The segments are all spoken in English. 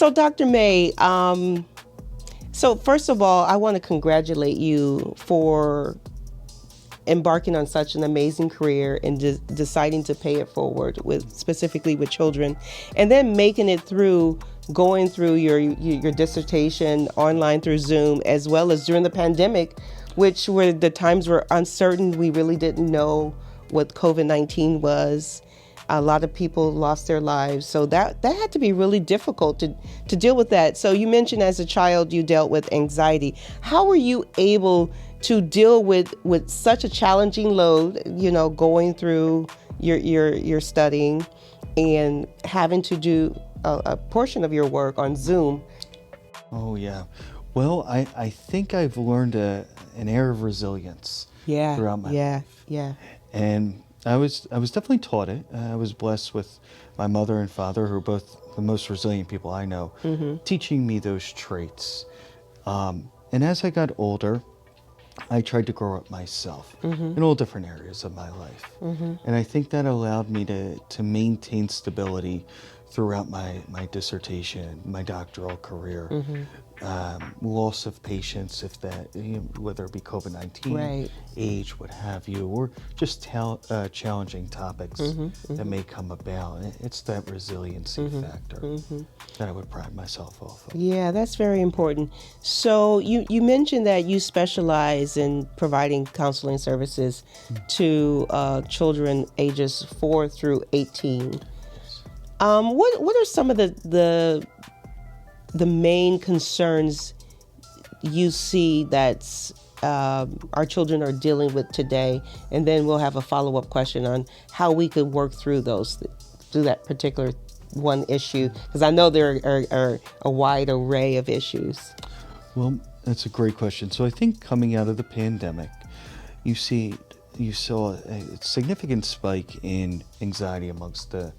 So Dr. May, so first of all, I want to congratulate you for embarking on such an amazing career and deciding to pay it forward specifically with children, and then making it through, going through your dissertation online through Zoom, as well as during the pandemic, which were the times were uncertain. We really didn't know what COVID-19 was. A lot of people lost their lives. So that had to be really difficult to deal with that. So you mentioned as a child you dealt with anxiety. How were you able to deal with such a challenging load, going through your studying and having to do a portion of your work on Zoom? Oh, yeah. Well, I think I've learned an air of resilience throughout my life. Yeah. And I was definitely taught it. I was blessed with my mother and father, who are both the most resilient people I know, teaching me those traits. And as I got older, I tried to grow up myself in all different areas of my life. And I think that allowed me to maintain stability throughout my dissertation, my doctoral career. Loss of patients, if that, whether it be COVID-19, age, what have you, or just challenging topics that may come about. It's that resiliency factor that I would pride myself off of. Yeah, that's very important. So you mentioned that you specialize in providing counseling services to children ages 4 through 18. What are some of the main concerns you see that our children are dealing with today? And then we'll have a follow-up question on how we could work through that particular one issue, because I know there are a wide array of issues. Well, that's a great question. So I think coming out of the pandemic, you saw a significant spike in anxiety amongst the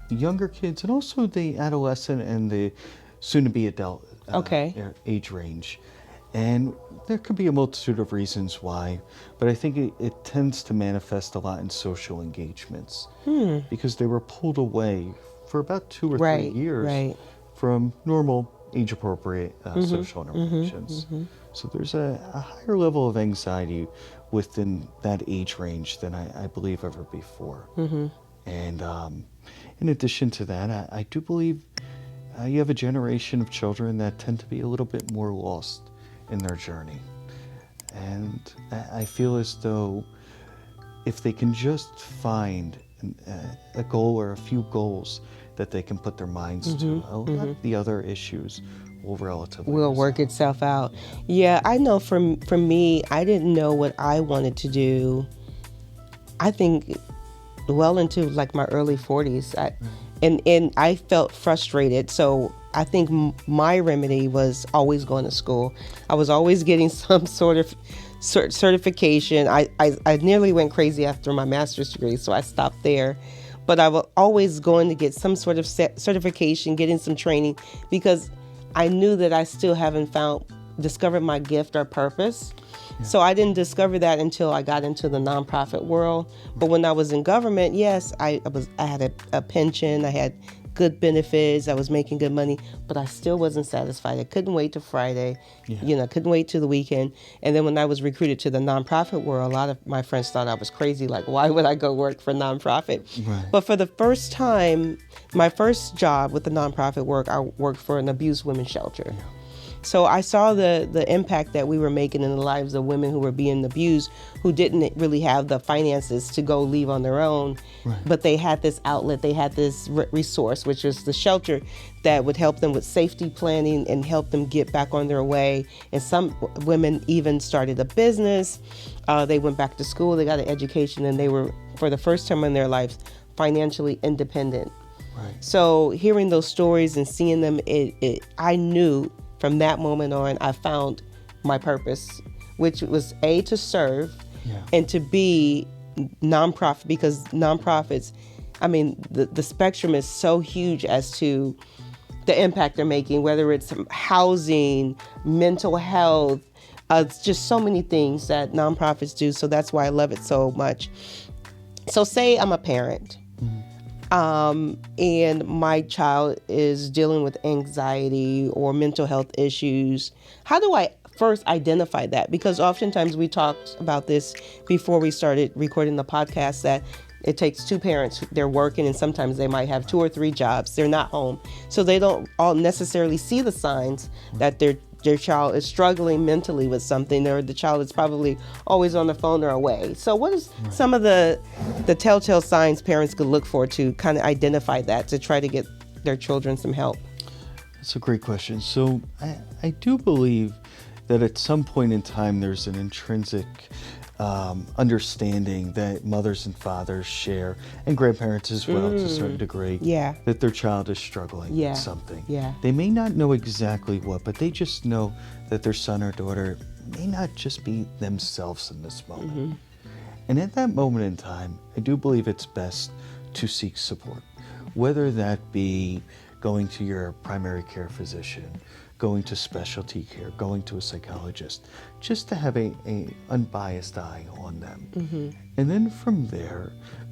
younger kids, and also the adolescent and the soon-to-be adult age range. And there could be a multitude of reasons why, but I think it tends to manifest a lot in social engagements because they were pulled away for about 2 or 3 years from normal age-appropriate social interactions. So there's a higher level of anxiety within that age range than I believe ever before. And in addition to that, I do believe you have a generation of children that tend to be a little bit more lost in their journey. And I feel as though if they can just find a goal or a few goals that they can put their minds to, a lot of the other issues will work itself out. Yeah, I know for me, I didn't know what I wanted to do. I think well into like my early 40s. And I felt frustrated. So I think my remedy was always going to school. I was always getting some sort of certification. I nearly went crazy after my master's degree, so I stopped there. But I was always going to get some sort of certification, getting some training, because I knew that I still haven't discovered my gift or purpose. So I didn't discover that until I got into the nonprofit world. But when I was in government, yes, I had a pension, I had good benefits, I was making good money, but I still wasn't satisfied. I couldn't wait till Friday, couldn't wait till the weekend. And then when I was recruited to the nonprofit world, a lot of my friends thought I was crazy, like, why would I go work for nonprofit? But for the first time, my first job with the nonprofit work, I worked for an abused women's shelter. So I saw the impact that we were making in the lives of women who were being abused, who didn't really have the finances to go leave on their own, but they had this outlet, they had this resource, which was the shelter that would help them with safety planning and help them get back on their way. And some women even started a business. They went back to school, they got an education, and they were, for the first time in their lives, financially independent. So hearing those stories and seeing them, I knew from that moment on, I found my purpose, which was A, to serve, and to B, nonprofit, because nonprofits, I mean, the spectrum is so huge as to the impact they're making, whether it's housing, mental health, just so many things that nonprofits do. So that's why I love it so much. So say I'm a parent. and my child is dealing with anxiety or mental health issues, how do I first identify that? Because oftentimes we talked about this before we started recording the podcast, that it takes two parents, they're working, and sometimes they might have 2 or 3 jobs, they're not home, so they don't all necessarily see the signs that their child is struggling mentally with something, or the child is probably always on the phone or away. So what is some of the telltale signs parents could look for to kind of identify that, to try to get their children some help? That's a great question. So I do believe that at some point in time there's an intrinsic understanding that mothers and fathers share, and grandparents as well to a certain degree, that their child is struggling with something. They may not know exactly what, but they just know that their son or daughter may not just be themselves in this moment. And at that moment in time, I do believe it's best to seek support, whether that be going to your primary care physician, going to specialty care, going to a psychologist, just to have a unbiased eye on them. And then from there,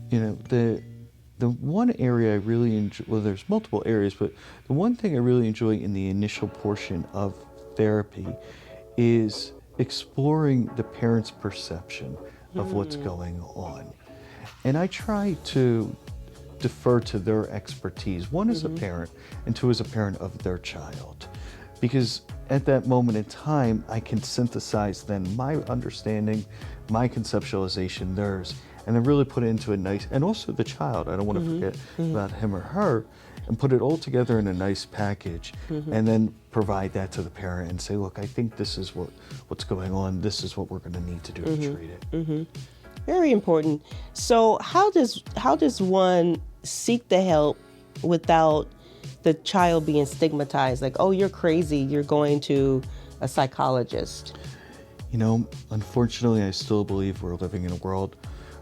you know, the one area I really enjoy, well, there's multiple areas, but the one thing I really enjoy in the initial portion of therapy is exploring the parent's perception of what's going on. And I try to defer to their expertise, one as a parent, and two as a parent of their child. Because at that moment in time, I can synthesize then my understanding, my conceptualization, theirs, and then really put it into a nice, and also the child, I don't want to forget about him or her, and put it all together in a nice package, and then provide that to the parent and say, look, I think this is what's going on, this is what we're going to need to do to treat it. Very important. So how does one seek the help without the child being stigmatized, like, oh, you're crazy, you're going to a psychologist? You know, unfortunately, I still believe we're living in a world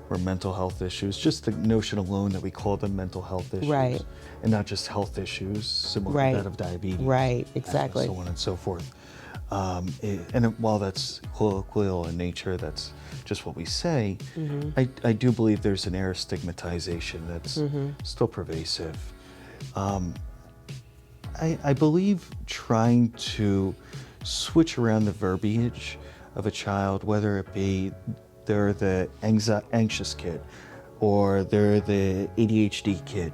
where mental health issues, just the notion alone that we call them mental health issues, and not just health issues similar to that of diabetes, exactly, so on and so forth. While that's colloquial in nature, that's just what we say, I do believe there's an air of stigmatization that's still pervasive. I believe trying to switch around the verbiage of a child, whether it be they're the anxious kid or they're the ADHD kid.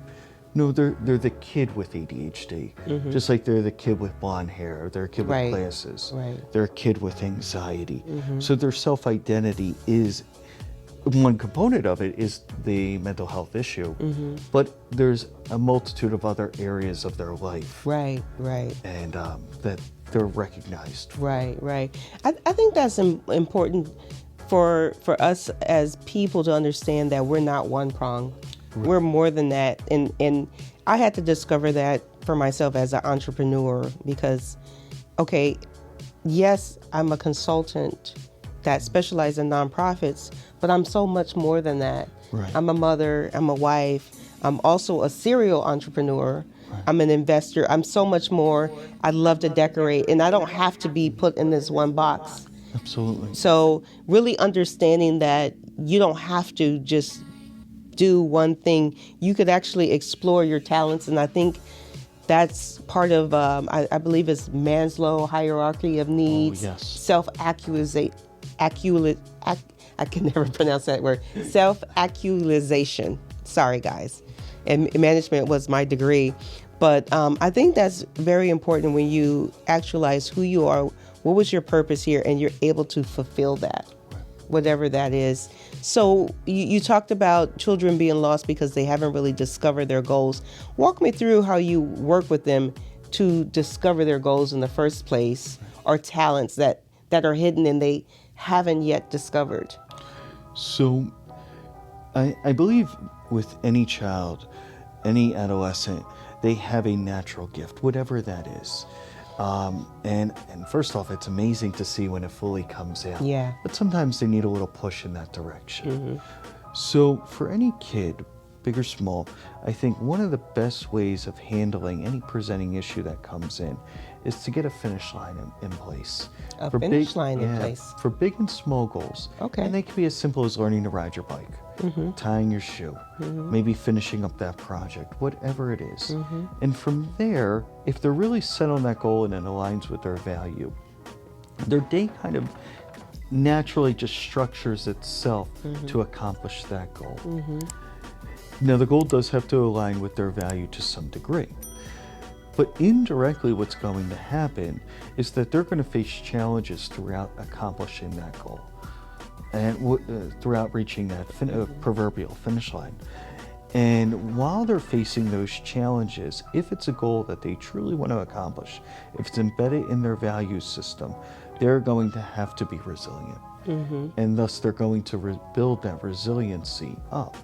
No, they're the kid with ADHD, just like they're the kid with blonde hair, or they're a kid with glasses, they're a kid with anxiety. So their self-identity is, one component of it is the mental health issue, but there's a multitude of other areas of their life. And that they're recognized. I think that's important for us as people to understand that we're not one prong. We're more than that. And I had to discover that for myself as an entrepreneur, because, okay, yes, I'm a consultant that specializes in nonprofits, but I'm so much more than that. I'm a mother, I'm a wife, I'm also a serial entrepreneur. I'm an investor. I'm so much more. I love to decorate, and I don't have to be put in this one box. Absolutely. So really understanding that you don't have to just do one thing. You could actually explore your talents, and I think that's part of, I believe it's Maslow's hierarchy of needs. Self-actualization. I can never pronounce that word. Self-actualization. Sorry, guys. And management was my degree. But I think that's very important when you actualize who you are, what was your purpose here, and you're able to fulfill that, whatever that is. So you talked about children being lost because they haven't really discovered their goals. Walk me through how you work with them to discover their goals in the first place, or talents that are hidden and they haven't yet discovered. So I believe with any child, any adolescent, they have a natural gift, whatever that is. And first off, it's amazing to see when it fully comes out. But sometimes they need a little push in that direction. So for any kid, big or small, I think one of the best ways of handling any presenting issue that comes in is to get a finish line in place. A finish line in place. For big and small goals. Okay. And they can be as simple as learning to ride your bike, tying your shoe, maybe finishing up that project, whatever it is. And from there, if they're really set on that goal and it aligns with their value, their day kind of naturally just structures itself to accomplish that goal. Now, the goal does have to align with their value to some degree. But indirectly, what's going to happen is that they're going to face challenges throughout accomplishing that goal and throughout reaching that proverbial finish line. And while they're facing those challenges, if it's a goal that they truly want to accomplish, if it's embedded in their value system, they're going to have to be resilient. And thus, they're going to build that resiliency up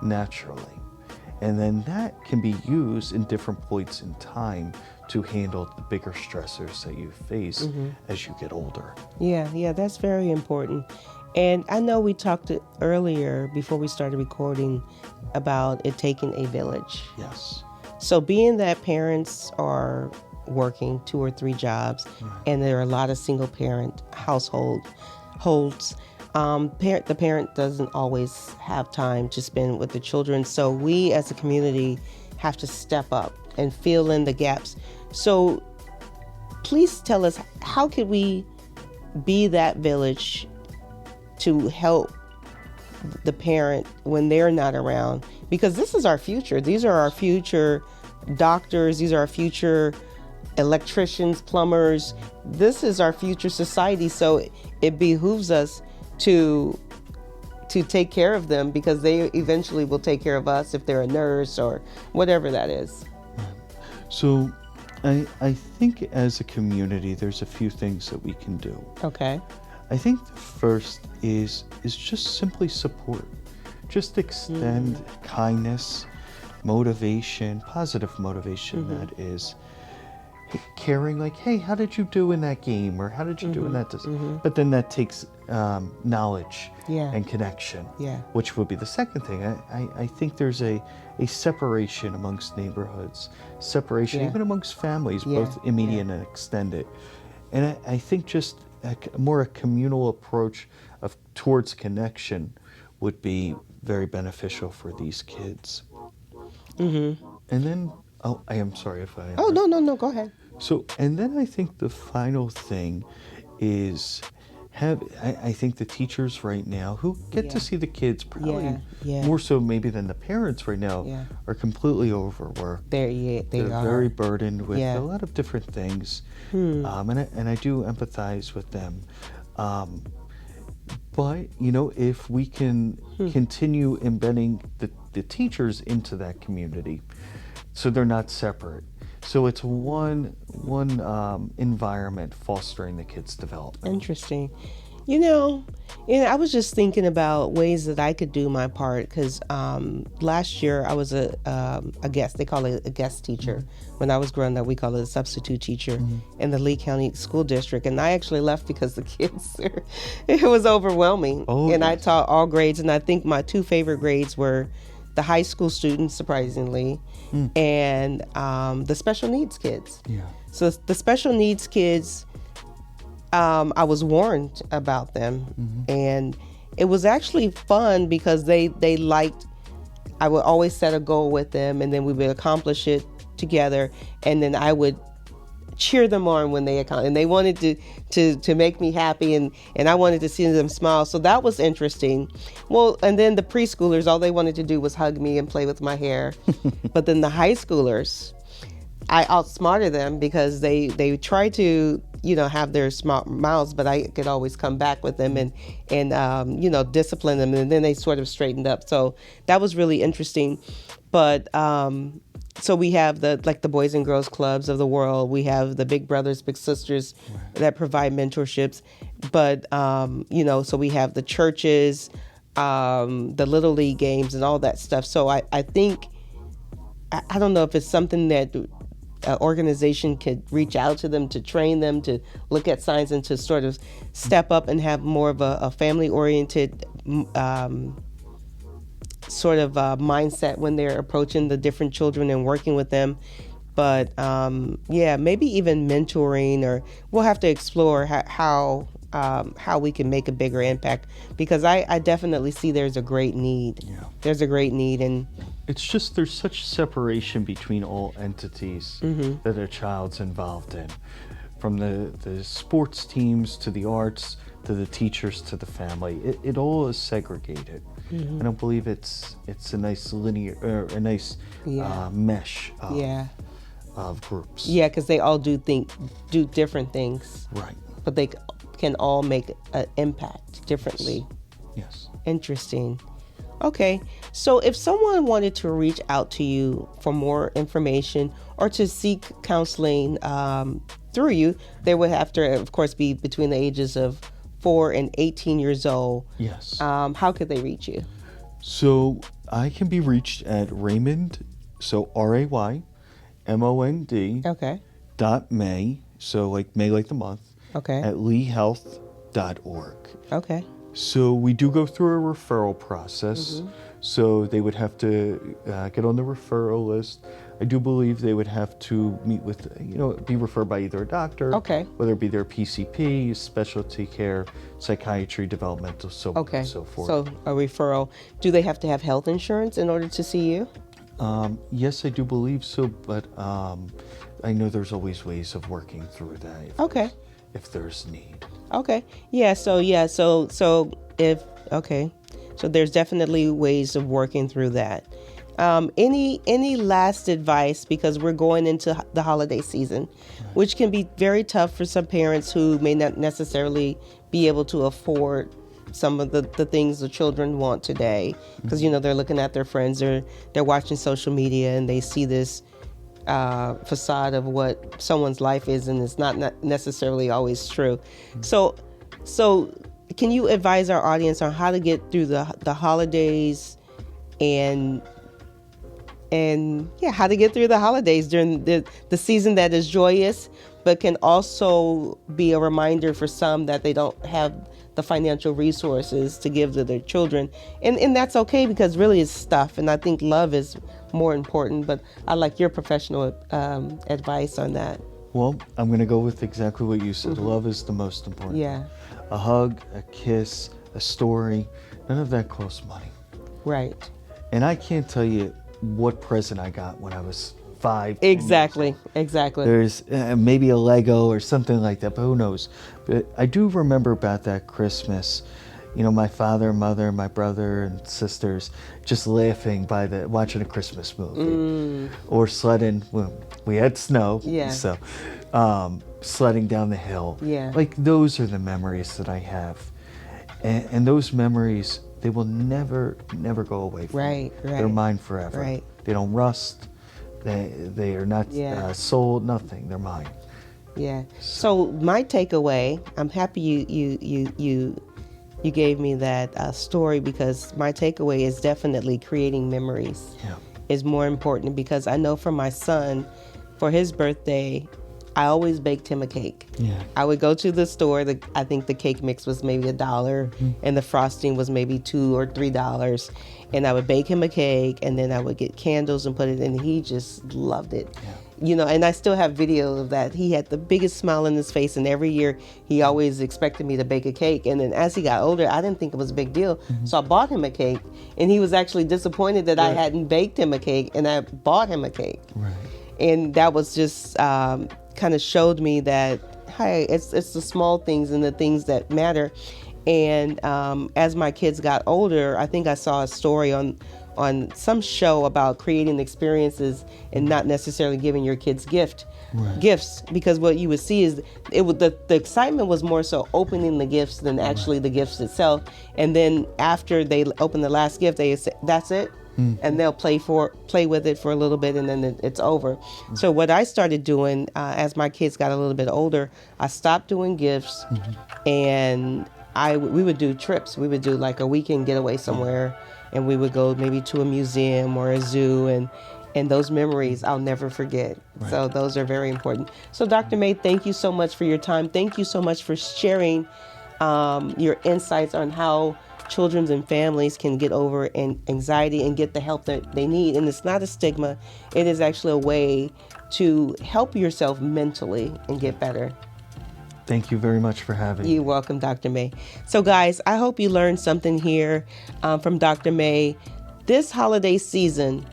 naturally. And then that can be used in different points in time to handle the bigger stressors that you face as you get older. Yeah, that's very important. And I know we talked earlier before we started recording about it taking a village. Yes. So being that parents are working 2 or 3 jobs, and there are a lot of single parent households, the parent doesn't always have time to spend with the children. So we as a community have to step up and fill in the gaps. So please tell us, how could we be that village to help the parent when they're not around? Because this is our future. These are our future doctors. These are our future electricians, plumbers. This is our future society. So it behooves us to take care of them, because they eventually will take care of us if they're a nurse or whatever that is. So I think as a community, there's a few things that we can do. Okay. I think the first is just simply support. Just extend kindness, motivation, positive motivation, that is. Caring, like, hey, how did you do in that game? Or how did you do in that? But then that takes knowledge and connection, which would be the second thing. I think there's a separation amongst neighborhoods, separation even amongst families, both immediate and extended. And I think just a communal approach towards connection would be very beneficial for these kids. And then, I am sorry if I... Oh, no, go ahead. So, and then I think the final thing is I think the teachers right now who get to see the kids probably more so maybe than the parents right now are completely overworked. They're very burdened with a lot of different things. And I do empathize with them. But, if we can continue embedding the teachers into that community so they're not separate. So it's one environment fostering the kids' development. Interesting. I was just thinking about ways that I could do my part, because last year I was a guest. They call it a guest teacher. When I was growing up, we call it a substitute teacher in the Lee County School District. And I actually left because the kids, it was overwhelming. I taught all grades, and I think my 2 favorite grades were the high school students, surprisingly, and the special needs kids. So the special needs kids, I was warned about them, and it was actually fun because they liked, I would always set a goal with them, and then we would accomplish it together, and then I would cheer them on when they account, and they wanted to make me happy, and I wanted to see them smile. So that was interesting. Well, and then the preschoolers, all they wanted to do was hug me and play with my hair. But then the high schoolers, I outsmarted them because they tried to have their smart mouths, but I could always come back with them and discipline them, and then they sort of straightened up. So that was really interesting. But so we have the Boys and Girls Clubs of the world. We have the Big Brothers, Big Sisters that provide mentorships. But, so we have the churches, the Little League games and all that stuff. So I think, I don't know if it's something that an organization could reach out to them to train them to look at signs and to sort of step up and have more of a family-oriented sort of mindset when they're approaching the different children and working with them. But yeah, maybe even mentoring, or we'll have to explore how we can make a bigger impact, because I definitely see there's a great need. Yeah. There's a great need, and It's just there's such separation between all entities that a child's involved in, from the sports teams to the arts to the teachers to the family. It all is segregated. I don't believe it's a nice linear or a nice mesh of groups. Yeah, because they all do different things, Right. but they can all make an impact differently. Yes. Interesting. Okay, so if someone wanted to reach out to you for more information or to seek counseling through you, they would have to, of course, be between the ages of 4 and 18 years old. Yes. How could they reach you? So I can be reached at Raymond, so RAYMOND Okay. .May, so like May like the month, Okay. at leehealth.org. Okay. So we do go through a referral process. So they would have to get on the referral list. I do believe they would have to meet with, be referred by either a doctor, Okay. whether it be their PCP, specialty care, psychiatry, developmental, so on Okay. and so forth. So a referral. Do they have to have health insurance in order to see you? Yes, I do believe so, but I know there's always ways of working through that. If there's need. Okay. Yeah. So there's definitely ways of working through that. Any last advice, because we're going into the holiday season, which can be very tough for some parents who may not necessarily be able to afford some of the things the children want today, because they're looking at their friends, they're watching social media, and they see this facade of what someone's life is, and it's not necessarily always true. So can you advise our audience on how to get through the holidays and how to get through the holidays during the season that is joyous, but can also be a reminder for some that they don't have the financial resources to give to their children, and that's okay, because really it's stuff, and I think love is more important. But I like your professional advice on that. Well, I'm going to go with exactly what you said. Love is the most important. Yeah. A hug, a kiss, a story, none of that costs money. Right. And I can't tell you what present I got when I was 5. Exactly. There's maybe a Lego or something like that, but who knows? But I do remember about that Christmas, my father, mother, my brother, and sisters just laughing watching a Christmas movie, or sledding. Well, we had snow, so sledding down the hill. Yeah. Like, those are the memories that I have, and those memories, they will never go away from me. Right. They're mine forever. Right. They don't rust. They are not sold. Nothing. They're mine. Yeah. So my takeaway, I'm happy you gave me that story, because my takeaway is definitely creating memories is more important, because I know for my son, for his birthday, I always baked him a cake. Yeah. I would go to the store. I think the cake mix was maybe $1, and the frosting was maybe $2 or $3. And I would bake him a cake, and then I would get candles and put it in. He just loved it. Yeah. And I still have video of that. He had the biggest smile on his face, and every year he always expected me to bake a cake. And then as he got older, I didn't think it was a big deal. So I bought him a cake, and he was actually disappointed that I hadn't baked him a cake, and I bought him a cake. Right. And that was just kind of showed me that, hey, it's the small things and the things that matter. And as my kids got older, I think I saw a story on some show about creating experiences and not necessarily giving your kids gifts, because what you would see is the excitement was more so opening the gifts than actually the gifts itself. And then after they open the last gift, they say, "That's it." And they'll play with it for a little bit, and then it's over. So what I started doing as my kids got a little bit older, I stopped doing gifts, and we would do trips. We would do like a weekend getaway somewhere, and we would go maybe to a museum or a zoo, and those memories I'll never forget. So those are very important. So Dr. May, thank you so much for your time. Thank you so much for sharing your insights on how children and families can get over anxiety and get the help that they need. And it's not a stigma. It is actually a way to help yourself mentally and get better. Thank you very much for having me. You're welcome, Dr. May. So guys, I hope you learned something here from Dr. May. This holiday season,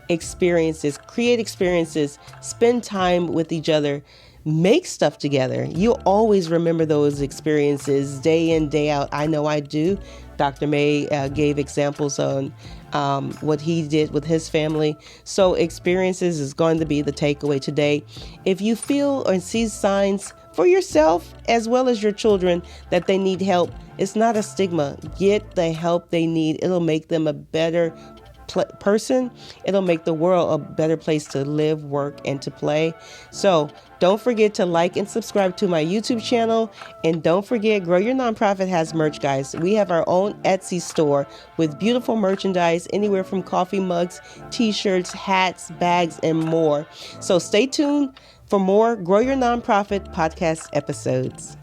create experiences, spend time with each other, make stuff together. You'll always remember those experiences day in, day out. I know I do. Dr. May gave examples on what he did with his family. So experiences is going to be the takeaway today. If you feel or see signs for yourself as well as your children that they need help, it's not a stigma. Get the help they need. It'll make them a better person. It'll make the world a better place to live, work, and to play. So don't forget to like and subscribe to my YouTube channel. And don't forget, Grow Your Nonprofit has merch, guys. We have our own Etsy store with beautiful merchandise, anywhere from coffee mugs, t-shirts, hats, bags, and more. So stay tuned for more Grow Your Nonprofit podcast episodes.